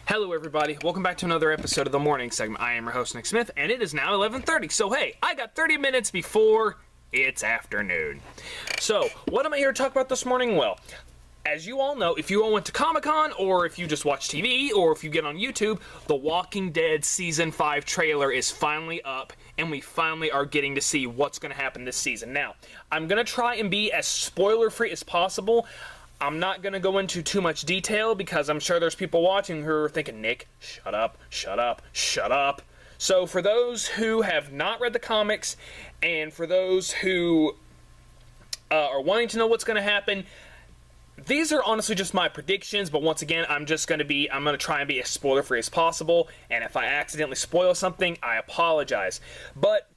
Hello everybody, welcome back to another episode of the morning segment. I am your host Nick Smith, and it is now 11:30, so hey, I got 30 minutes before it's afternoon. So, what am I here to talk about this morning? Well, as you all know, if you all went to Comic-Con, or if you just watch TV, or if you get on YouTube, The Walking Dead Season 5 trailer is finally up, and we finally are getting to see what's going to happen this season. Now, I'm going to try and be as spoiler-free as possible. I'm not going to go into too much detail because I'm sure there's people watching who are thinking, Nick, shut up, shut up, shut up. So for those who have not read the comics, and for those who are wanting to know what's going to happen, these are honestly just my predictions, but once again, I'm going to try and be as spoiler-free as possible, and if I accidentally spoil something, I apologize. But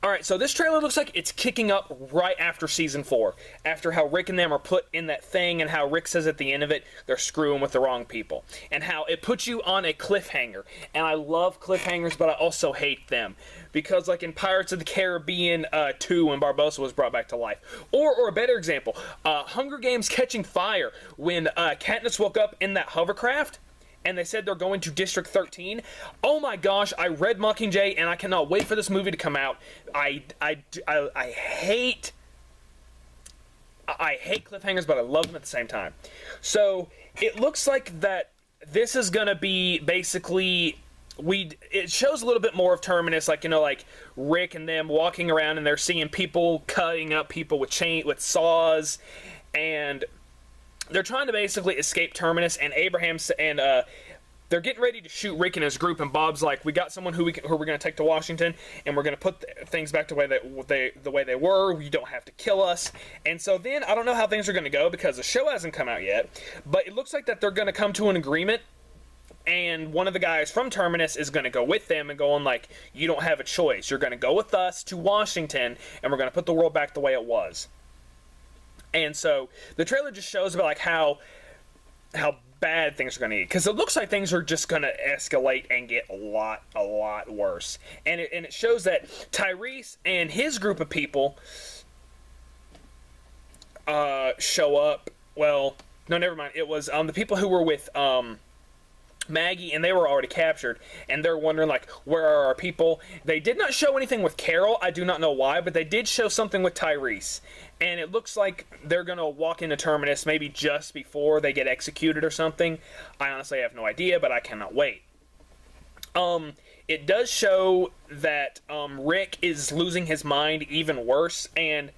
alright, so this trailer looks like it's kicking up right after Season 4. After how Rick and them are put in that thing, and how Rick says at the end of it, they're screwing with the wrong people. And how it puts you on a cliffhanger. And I love cliffhangers, but I also hate them. Because like in Pirates of the Caribbean 2, when Barbossa was brought back to life. Or a better example, Hunger Games Catching Fire, when Katniss woke up in that hovercraft, and they said they're going to District 13. Oh my gosh, I read Mockingjay, and I cannot wait for this movie to come out. I hate cliffhangers, but I love them at the same time. So, it looks like that this is gonna be basically, it shows a little bit more of Terminus, like, you know, like Rick and them walking around, and they're seeing people cutting up people with saws, and they're trying to basically escape Terminus, and they're getting ready to shoot Rick and his group, and Bob's like, we got someone who we're going to take to Washington, and we're going to put things back to the way they were. You don't have to kill us. And so then, I don't know how things are going to go, because the show hasn't come out yet, but it looks like that they're going to come to an agreement, and one of the guys from Terminus is going to go with them and go on like, you don't have a choice. You're going to go with us to Washington, and we're going to put the world back the way it was. And so the trailer just shows about like how bad things are going to get, because it looks like things are just going to escalate and get a lot worse. And it shows that Tyrese and his group of people show up. Well, no, never mind. It was the people who were with Maggie, and they were already captured, and they're wondering like, where are our people? They did not show anything with Carol. I do not know why, but they did show something with Tyrese, and it looks like they're gonna walk into Terminus maybe just before they get executed or something. I honestly have no idea, but I cannot wait. It does show that Rick is losing his mind even worse, and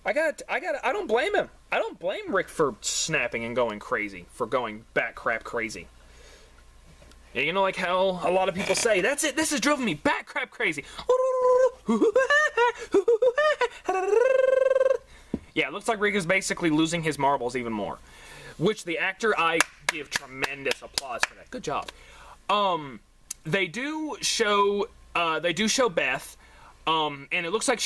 I don't blame him. I don't blame Rick for snapping and going crazy, for going bat crap crazy. You know, like how a lot of people say, that's it, this has driven me bat crap crazy. Yeah, it looks like Rick is basically losing his marbles even more. Which the actor, I give tremendous applause for that. Good job. They do show Beth, and it looks like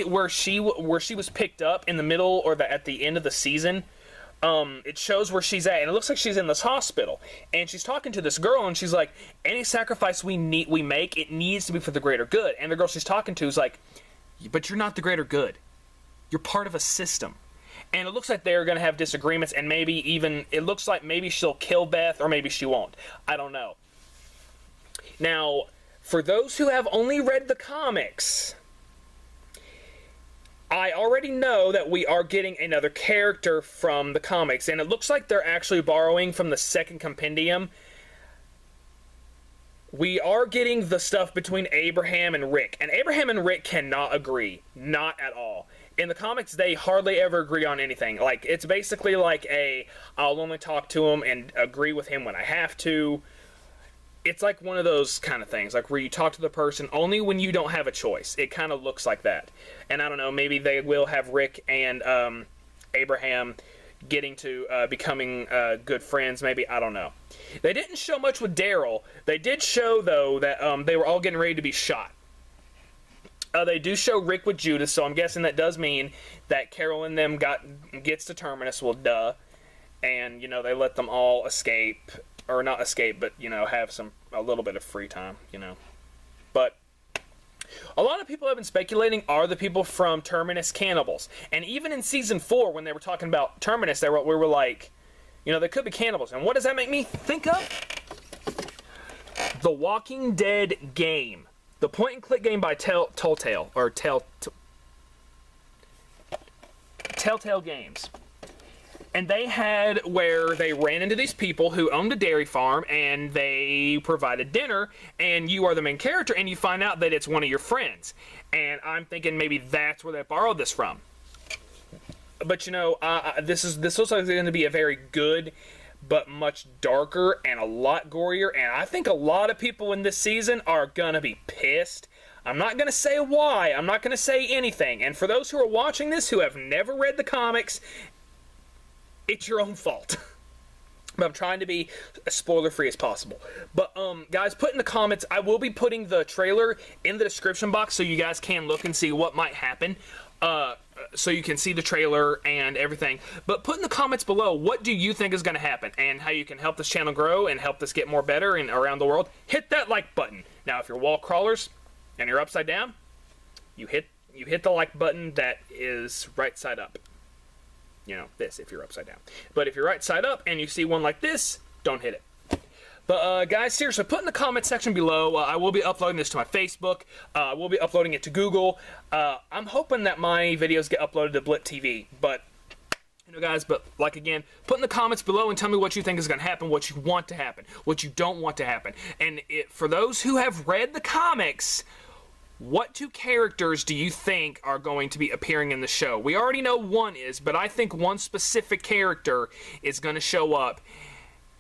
where she was picked up in the middle or at the end of the season. It shows where she's at, and it looks like she's in this hospital, and she's talking to this girl, and she's like, any sacrifice we make, it needs to be for the greater good. And the girl she's talking to is like, but you're not the greater good. You're part of a system. And it looks like they're going to have disagreements, and it looks like maybe she'll kill Beth, or maybe she won't. I don't know. Now, for those who have only read the comics, I already know that we are getting another character from the comics, and it looks like they're actually borrowing from the second compendium. We are getting the stuff between Abraham and Rick, and Abraham and Rick cannot agree. Not at all. In the comics, they hardly ever agree on anything. Like, it's basically like I'll only talk to him and agree with him when I have to. It's like one of those kind of things, like where you talk to the person only when you don't have a choice. It kind of looks like that. And I don't know, maybe they will have Rick and Abraham getting to becoming good friends, maybe. I don't know. They didn't show much with Daryl. They did show, though, that they were all getting ready to be shot. They do show Rick with Judith, so I'm guessing that does mean that Carol and them gets to Terminus, well, duh. And, you know, they let them all escape. Or not escape, but, you know, have a little bit of free time, you know. But a lot of people have been speculating, are the people from Terminus cannibals? And even in Season 4, when they were talking about Terminus, we were like, you know, they could be cannibals. And what does that make me think of? The Walking Dead game. The point-and-click game by Telltale Games. And they had where they ran into these people who owned a dairy farm, and they provided dinner, and you are the main character, and you find out that it's one of your friends. And I'm thinking maybe that's where they borrowed this from. But you know, this looks like it's going to be a very good, but much darker and a lot gorier. And I think a lot of people in this season are going to be pissed. I'm not going to say why. I'm not going to say anything. And for those who are watching this who have never read the comics, it's your own fault. But I'm trying to be as spoiler-free as possible. But, guys, put in the comments. I will be putting the trailer in the description box so you guys can look and see what might happen. So you can see the trailer and everything. But put in the comments below, what do you think is going to happen? And how you can help this channel grow and help this get more better and around the world. Hit that like button. Now, if you're wall crawlers and you're upside down, you hit the like button that is right side up. You know, this if you're upside down. But if you're right side up and you see one like this, don't hit it. But guys, seriously, put in the comment section below. I will be uploading this to my Facebook. I will be uploading it to Google. I'm hoping that my videos get uploaded to Blip TV. But, you know, guys, but like again, put in the comments below and tell me what you think is going to happen, what you want to happen, what you don't want to happen. And for those who have read the comics, what two characters do you think are going to be appearing in the show? We already know one is, but I think one specific character is going to show up,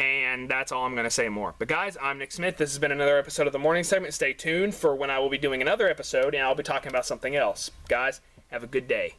and that's all I'm going to say more. But guys, I'm Nick Smith. This has been another episode of The Morning Segment. Stay tuned for when I will be doing another episode, and I'll be talking about something else. Guys, have a good day.